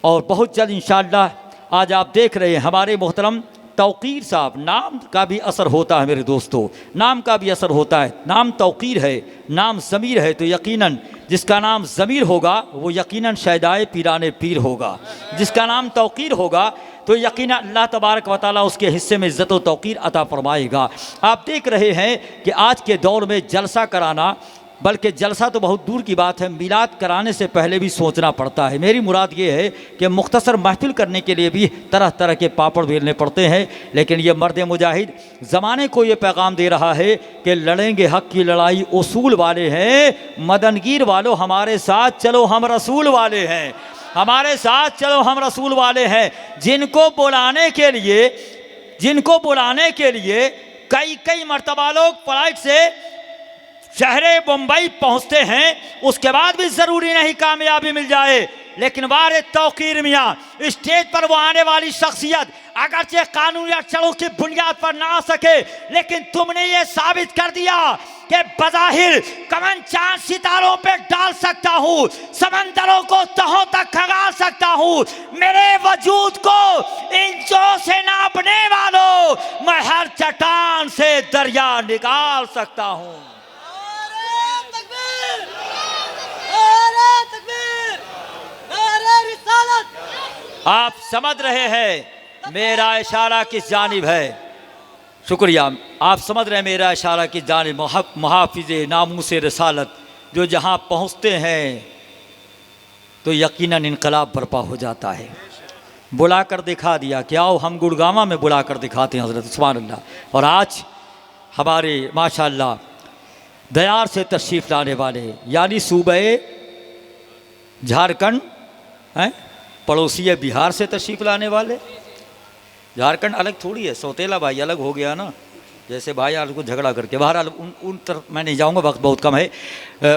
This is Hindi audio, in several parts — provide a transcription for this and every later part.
और बहुत जल्द इंशाअल्लाह आज आप देख रहे हैं हमारे मोहतरम तौकीर साहब, नाम का भी असर होता है मेरे दोस्तों, नाम का भी असर होता है। नाम तौकीर है, नाम ज़मीर है, तो यकीनन जिसका नाम ज़मीर होगा वो यकीनन शैदाए पीराने पीर होगा। जिसका नाम तौकीर होगा तो यकीनन अल्लाह तबारक व तआला उसके हिस्से में इज़्ज़त व तौकीर अता फरमाएगा। आप देख रहे हैं कि आज के दौर में जलसा कराना, बल्कि जलसा तो बहुत दूर की बात है, मिलाद कराने से पहले भी सोचना पड़ता है। मेरी मुराद ये है कि मुख्तसर महफिल करने के लिए भी तरह तरह के पापड़ बेलने पड़ते हैं, लेकिन ये मर्द मुजाहिद ज़माने को ये पैगाम दे रहा है कि लड़ेंगे हक़ की लड़ाई उसूल वाले हैं। मदनगीर वालों हमारे साथ चलो, हम रसूल वाले हैं, हमारे साथ चलो, हम रसूल वाले हैं। जिनको बुलाने के लिए कई मरतबा लोग फ्लाइट से शहरे बम्बई पहुंचते हैं, उसके बाद भी ज़रूरी नहीं कामयाबी मिल जाए, लेकिन वारे तौकीर मियाँ स्टेज पर वो आने वाली शख्सियत अगरचे कानून या चढ़ों की बुनियाद पर ना आ सके, लेकिन तुमने ये साबित कर दिया कि बज़ाहिर कमन चांद सितारों पे डाल सकता हूँ, समंदरों को तहों तक खंगाल सकता हूँ। मेरे वजूद को इंचों से नापने वालों, मैं हर चट्टान से दरिया निकाल सकता हूँ। आप समझ रहे हैं मेरा इशारा किस जानिब है? शुक्रिया। आप समझ रहे हैं मेरा इशारा किस जानिब? मुहाफिज़े नामूस रिसालत जो जहाँ पहुँचते हैं तो यकीनन इनकलाब बर्पा हो जाता है। बुला कर दिखा दिया कि आओ हम गुड़गामा में बुला कर दिखाते हैं हज़रत, सुभान अल्लाह। और आज हमारे माशाअल्लाह दयार से तशरीफ़ लाने वाले, यानी सूबे झारखंड हैं, पड़ोसी है बिहार से तशरीफ़ लाने वाले। झारखंड अलग थोड़ी है, सौतेला भाई अलग हो गया ना, जैसे भाई आज को झगड़ा करके। बहरहाल उन तरफ मैं नहीं जाऊंगा, वक्त बहुत कम है।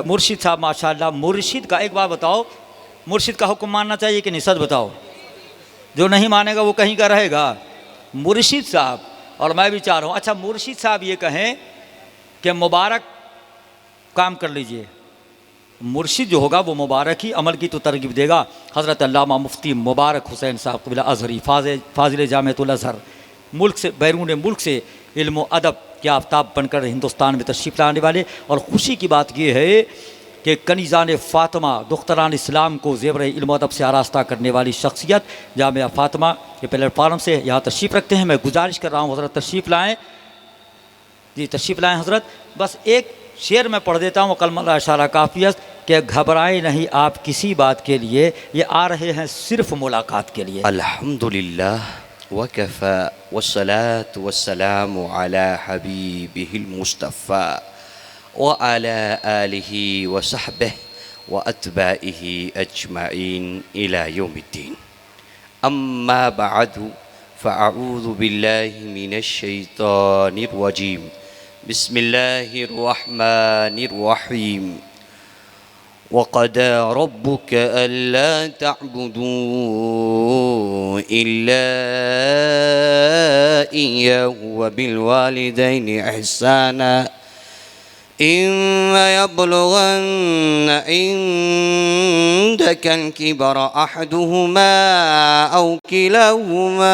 मुर्शिद साहब माशाअल्लाह, मुर्शिद का एक बात बताओ, मुर्शिद का हुक्म मानना चाहिए कि नहीं? सच बताओ, जो नहीं मानेगा वो कहीं का रहेगा। मुर्शिद साहब और मैं भी चाह रहा हूँ, अच्छा मुर्शिद साहब ये कहें कि मुबारक काम कर लीजिए, मुर्शिद जो होगा वो मुबारक ही अमल की तो तरगीब देगा। हज़रत अल्लामा मुफ्ती मुबारक हुसैन साहब क़िबला अज़हरी फाज़िल जामिअतुल अज़हर, मुल्क से बैरून मुल्क से इल्म अदब के आफ्ताब बनकर हिंदुस्तान में तशरीफ़ लाने वाले। और ख़ुशी की बात ये है कि कनीज़ान फ़ातिमा दुख्तरान इस्लाम को ज़ेवर इल्म अदब से आरास्ता करने वाली शख्सियत जामिया फ़ातिमा के प्लेटफार्म से यहाँ तशरीफ़ रखते हैं। मैं गुजारिश कर रहा हूँ हज़रत तशरीफ़ लाएँ, जी तशरीफ़ लाएँ हज़रत। बस एक शेर मैं पढ़ देता हूँ, कलमा इशारा काफ़ियत, कि घबराए नहीं आप किसी बात के लिए, ये आ रहे हैं सिर्फ मुलाकात के लिए। अल्हम्दुलिल्लाह वकफ़ा वस्सलातु वस्सलामु अला हबीबिहिल मुस्तफ़ा व अला आलिहि व सहबिहि व अतबाइहि अजमईन इला यौमिद्दीन। अम्मा बअदु फ़अऊज़ु बिल्लाहि मिनश शैतानिर रजीम। बिस्मिल्लाहिर रहमानिर रहीम। वक़दा रब्बुक अल्ला तअबुदू इल्ला इय्याहु व बिल वालिदैनि इहसाना इम्मा यब्लुगन्न इंदकल किबरा अहदुहुमा औ किलाहुमा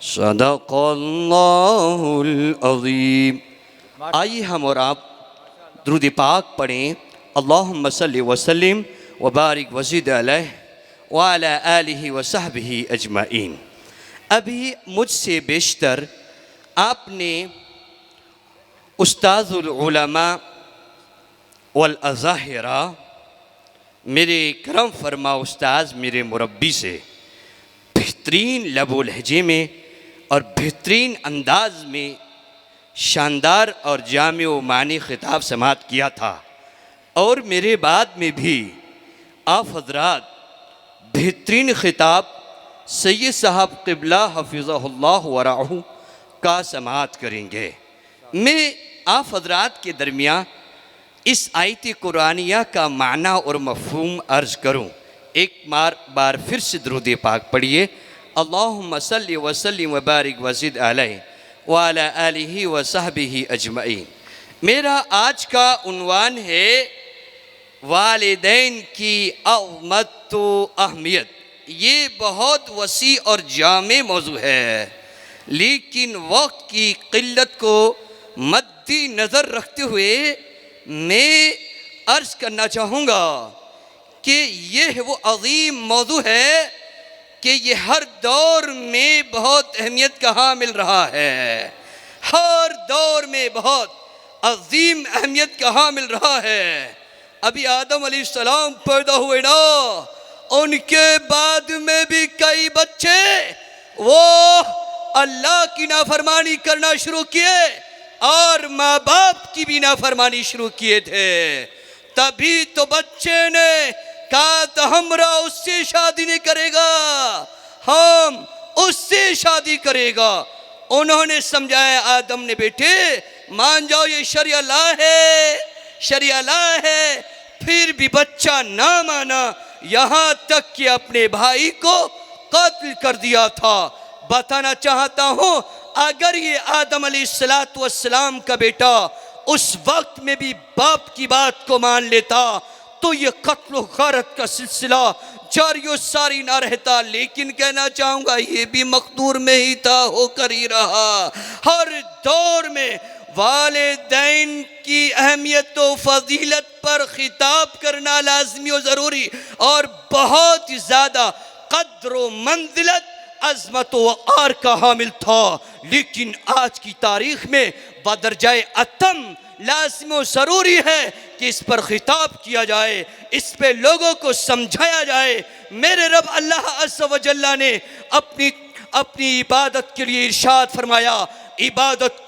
सदक़ल्लाहुल अज़ीम। आइए हम और आप दुरूद पाक पढ़ें। अल्लाहुम्मा सल्लि व सल्लिम व बारिक व ज़िद अलैहि व अला आलिहि व सहबिहि अजमईन। अभी मुझसे बेशतर आपने उस्ताज़ुल उलमा वल अज़ाहिरा, मेरे करम फरमा उस्ताज़ मेरे मुरब्बी से बेहतरीन लबो लहजे में और बेहतरीन अंदाज में शानदार और जामे व मानी ख़िताब समात किया था। और मेरे बाद में भी आप हज़रात बेहतरीन ख़िताब सैयद साहब क़िबला हफ़िज़हुल्लाह वराहू का समाअत करेंगे। मैं आप हज़रात के दरमियान इस आयत कुरानिया का माना और मफ़हूम अर्ज़ करूँ। एक बार फिर से दुरूद पाक पढ़िए। अल्लाहुम्मा सल्लि व सल्लिम व बारिक व ज़िद अलैहि व अला आलिहि व सहबिहि अजमईन। मेरा आज का उन्वान है वालिदैन की अज़मत व अहमियत। ये बहुत वसी और जामे मौजू है, लेकिन वक्त की क़िल्लत को मद्देनज़र रखते हुए मैं अर्ज़ करना चाहूँगा कि यह वो अज़ीम मौजू है कि ये हर दौर में बहुत अहमियत का हामिल रहा है, हर दौर में बहुत अज़ीम अहमियत का हामिल रहा है। अभी आदम अलैहिस्सलाम पैदा हुए ना, उनके बाद में भी कई बच्चे वो अल्लाह की नाफरमानी करना शुरू किए और माँ बाप की भी नाफरमानी शुरू किए थे। तभी तो बच्चे ने कहा तो हमरा उससे शादी नहीं करेगा, हम उससे शादी करेगा। उन्होंने समझाया आदम ने, बेटे मान जाओ ये शरिया ला है, शरिया ला है। फिर भी बच्चा ना माना, यहाँ तक कि अपने भाई को कत्ल कर दिया था। बताना चाहता हूँ, अगर ये आदम अलैहिस्सलातु वस्सलाम का बेटा उस वक्त में भी बाप की बात को मान लेता तो ये कत्ल गारत का सिलसिला जारी सारी ना रहता। लेकिन कहना चाहूँगा ये भी मकदूर में ही था, होकर ही रहा। हर दौर में वालिदैन की अहमियत व फजीलत पर खिताब करना लाजमी और ज़रूरी और बहुत ही ज़्यादा कद्र व मंजिलत अज़मत व वक़ार का हामिल था। लेकिन आज की तारीख़ में बदरजाए अतम लाज़िम व ज़रूरी है कि इस पर खिताब किया जाए, इस पे लोगों को समझाया जाए। मेरे रब अल्लाह अज़्ज़ व जल्ला ने अपनी इबादत के लिए इरशाद फरमाया, इबादत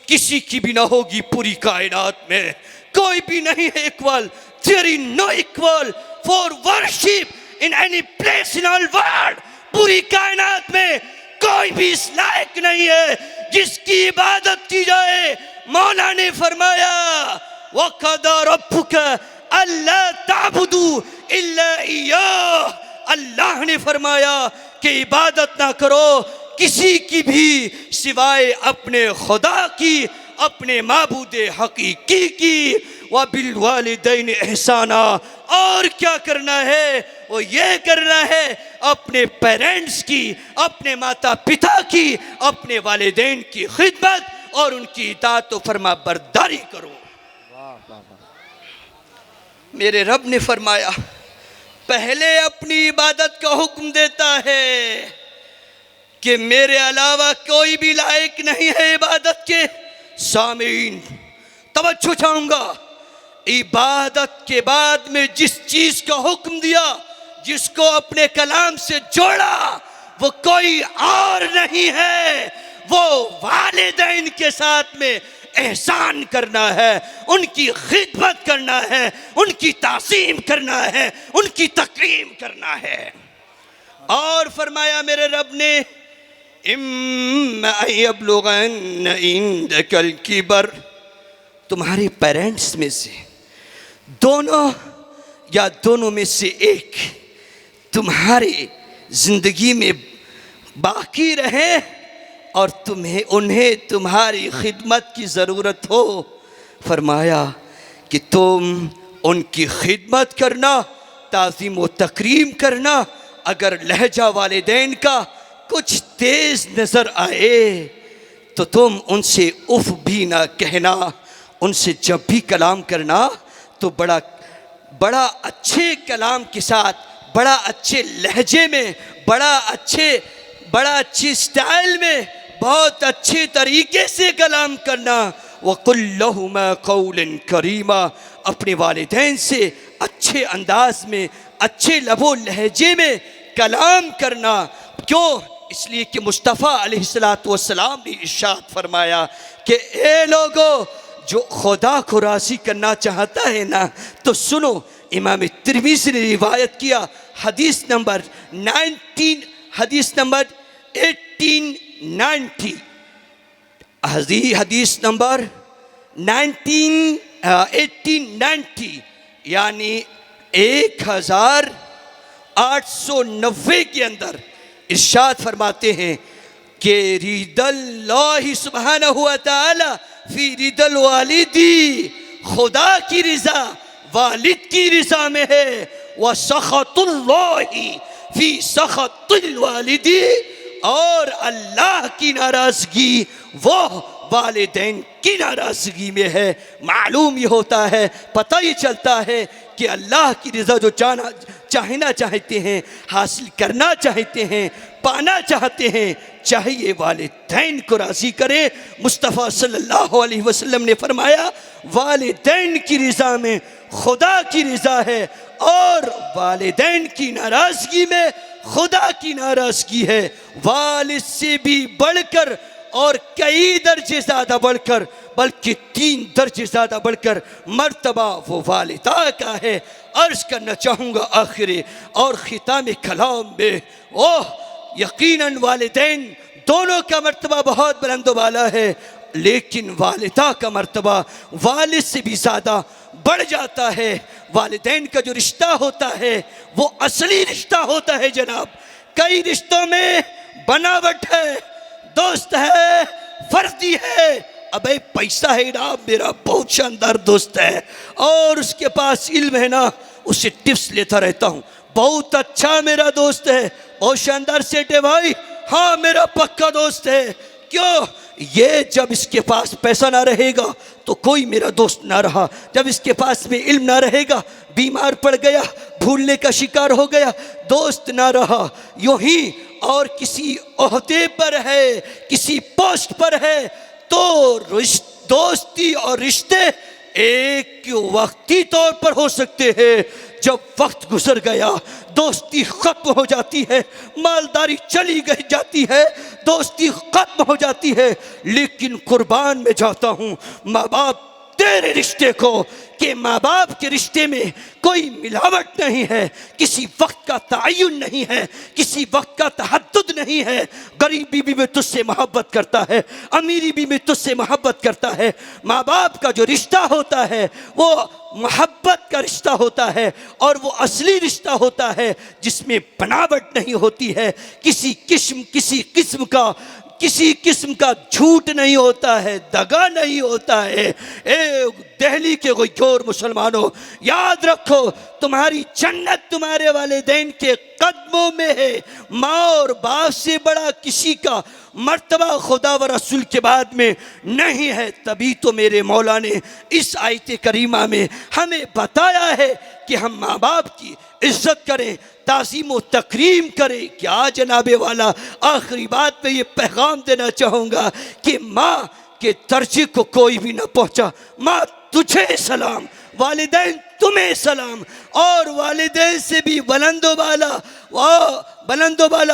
किसी की भी ना होगी पूरी कायनात में, कोई भी नहीं है equal. There is no equal for worship in any place in all world. पूरी कायनात में कोई भी इस लायक नहीं है जिसकी इबादत की जाए। मौला ने फरमाया, वक़दा रब्बुका अल्ला ताबुदू इल्ला इय्याह। अल्लाह ने फरमाया कि इबादत ना करो किसी की भी सिवाय अपने खुदा की, अपने माबूदे हकीकी की। व बिल वालिदैन एहसाना, और क्या करना है, वो ये करना है अपने पेरेंट्स की, अपने माता पिता की, अपने वालिदैन की खिदमत और उनकी इताअत व फरमा बरदारी करो। मेरे रब ने फरमाया, पहले अपनी इबादत का हुक्म देता है कि मेरे अलावा कोई भी लायक नहीं है इबादत के। सामीन तवज्जो चाहूँगा, इबादत के बाद में जिस चीज़ का हुक्म दिया, जिसको अपने कलाम से जोड़ा, वो कोई और नहीं है, वो वालिदैन के साथ में एहसान करना है, उनकी खिदमत करना है, उनकी ताज़ीम करना है, उनकी तकरीम करना है। और फरमाया मेरे रब ने, इम्मा यब्लुगन्न इंदकल किबर, तुम्हारे पेरेंट्स में से दोनों या दोनों में से एक तुम्हारी ज़िंदगी में बाकी रहे और उन्हें तुम्हारी खिदमत की ज़रूरत हो, फरमाया कि तुम उनकी खिदमत करना, ताज़ीम व तकरीम करना। अगर लहजा वालिदैन का कुछ तेज़ नज़र आए तो तुम उनसे उफ़ भी ना कहना। उनसे जब भी कलाम करना तो बड़ा अच्छे कलाम के साथ, बड़ा अच्छे लहजे में, बड़ा अच्छे स्टाइल में, बहुत अच्छे तरीके से कलाम करना। वक़ुल लहुमा क़ौलन करीमा, अपने वालिदैन से अच्छे अंदाज में, अच्छे लबो लहजे में कलाम करना। क्यों? इसलिए कि मुस्तफ़ा अलैहिस्सलातु वस्सलाम ने इरशाद फरमाया कि ए लोगों, जो खुदा को राज़ी करना चाहता है ना, तो सुनो, इमाम तिर्मिज़ी ने रिवायत किया, हदीस नंबर हदीस नंबर 1890, हदीस नंबर 1890 यानी 1890 के अंदर इरशाद फरमाते हैं कि रिदल्लाहि सुब्हानहु व तआला फी रिदल वालिदी, खुदा की रिजा वालिद की रिजा में है, व सखतुल्लाहि फी सखतिल वालिदी, और अल्लाह की नाराजगी वो वालिदैन की नाराजगी में है। मालूम ये होता है, पता ये चलता है कि अल्लाह की रज़ा जो चाहना चाहते हैं, हासिल करना चाहते हैं, पाना चाहते हैं, चाहिए वालिदैन को राज़ी करे। मुस्तफ़ा सल्लल्लाहु अलैहि वसल्लम ने फरमाया वालिदैन की रज़ा में खुदा की रज़ा है और वालिदैन की नाराज़गी में खुदा की नाराज़गी है। वालिद से भी बढ़कर और कई दर्जे ज़्यादा बढ़कर, बल्कि 3 दर्जे ज़्यादा बढ़कर मर्तबा वो वालिदा का है। अर्ज़ करना चाहूँगा आखिर और ख़िताम कलाम में, ओह यकीनन वालिदैन दोनों का मर्तबा बहुत बुलंद वाला है, लेकिन वालिदा का मर्तबा वालिद से भी ज़्यादा बढ़ जाता है। वालिदैन का जो रिश्ता होता है वो असली रिश्ता होता है जनाब। कई रिश्तों में बनावट है, दोस्त है, फर्जी है। अबे पैसा है ना, मेरा बहुत शानदार दोस्त है और उसके पास इल्म है ना, उससे टिप्स लेता रहता हूँ, बहुत अच्छा मेरा दोस्त है, बहुत शानदार सेठ है भाई, हाँ मेरा पक्का दोस्त है। क्यों? ये जब इसके पास पैसा ना रहेगा तो कोई मेरा दोस्त ना रहा, जब इसके पास में इल्म ना रहेगा, बीमार पड़ गया, भूलने का शिकार हो गया, दोस्त ना रहा। यूं ही और किसी ओहदे पर है, किसी पोस्ट पर है, तो दोस्ती और रिश्ते एक वक्ती तौर पर हो सकते हैं। जब वक्त गुजर गया दोस्ती खत्म हो जाती है, मालदारी चली गई जाती है, दोस्ती खत्म हो जाती है। लेकिन कुर्बान में जाता हूँ माँ बाप तेरे रिश्ते को, कि माँ बाप के रिश्ते में कोई मिलावट नहीं है, किसी वक्त का तयन नहीं है, किसी वक्त का तहद्दुद नहीं है। गरीबी भी में तुझसे मोहब्बत करता है, अमीरी भी में तुझसे मोहब्बत करता है। माँ बाप का जो रिश्ता होता है वो मोहब्बत का रिश्ता होता है और वो असली रिश्ता होता है जिसमें बनावट नहीं होती है, किसी किस्म का झूठ नहीं होता है, दगा नहीं होता है। दिल्ली के कोई और मुसलमानों, याद रखो तुम्हारी जन्नत तुम्हारे वालिदैन के कदमों में है। माँ और बाप से बड़ा किसी का मर्तबा खुदा व रसूल के बाद में नहीं है। तभी तो मेरे मौला ने इस आयत करीमा में हमें बताया है कि हम माँ बाप की इज्जत करें, ताज़ीम व तकरीम करें। क्या जनाबे वाला, आखिरी बात में ये पैगाम देना चाहूँगा कि माँ के दर्जे को कोई भी ना पहुँचा। माँ तुझे सलाम, वालिदैन तुम्हें सलाम, और वालिदैन से भी बुलंदो वाला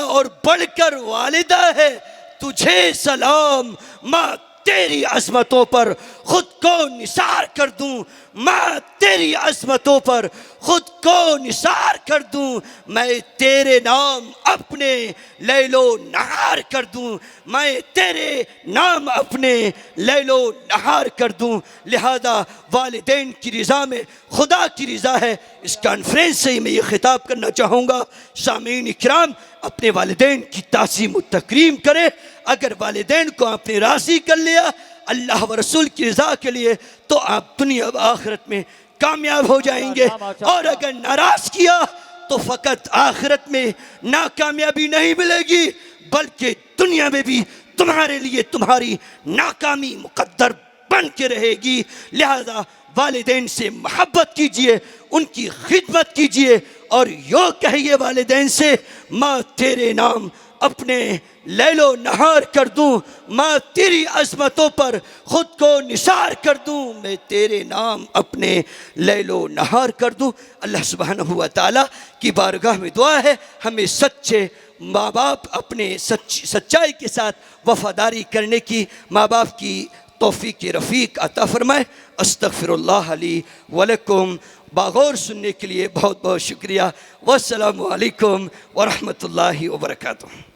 और बढ़कर वालिदा है, तुझे सलाम। माँ तेरी अज़मतों पर खुद को निसार कर दूं, मैं तेरी अज़मतों पर खुद को निसार कर दूं, मैं तेरे नाम अपने लैलो नहार कर दूं, मैं तेरे नाम अपने लैलो नहार कर दूं। लिहाजा वालिदैन की रज़ा में खुदा की रज़ा है। इस कॉन्फ्रेंस से मैं ये खिताब करना चाहूँगा, सामीन इकराम अपने वालिदैन की ताज़ीम व तकरीम करें। अगर वालिदैन को आपने राज़ी कर लिया अल्लाह व रसूल की रज़ा के लिए तो आप दुनिया व आखिरत में कामयाब हो जाएंगे, और अगर नाराज़ किया तो फ़कत आखिरत में नाकामयाबी नहीं मिलेगी बल्कि दुनिया में भी तुम्हारे लिए तुम्हारी नाकामी मुकद्दर बन के रहेगी। लिहाजा वालिदैन से मोहब्बत कीजिए, उनकी खिदमत कीजिए और यो कहिए वालिदैन से, माँ तेरे नाम अपने लैलो नहार कर दूं, माँ तेरी अज़मतों पर खुद को निसार कर दूं, मैं तेरे नाम अपने लैलो नहार कर दूं। अल्लाह सुब्हानहू व तआला की बारगाह में दुआ है हमें सच्चे माँ बाप अपने सच्चाई के साथ वफ़ादारी करने की, माँ बाप की तौफ़ीक़ रफ़ीक अता फ़रमाए। अस्तग़फ़िरुल्लाह ली व लकुम बागौर सुनने के लिए बहुत बहुत शुक्रिया। वस्सलामु अलैकुम व रहमतुल्लाहि व बरकातुहू।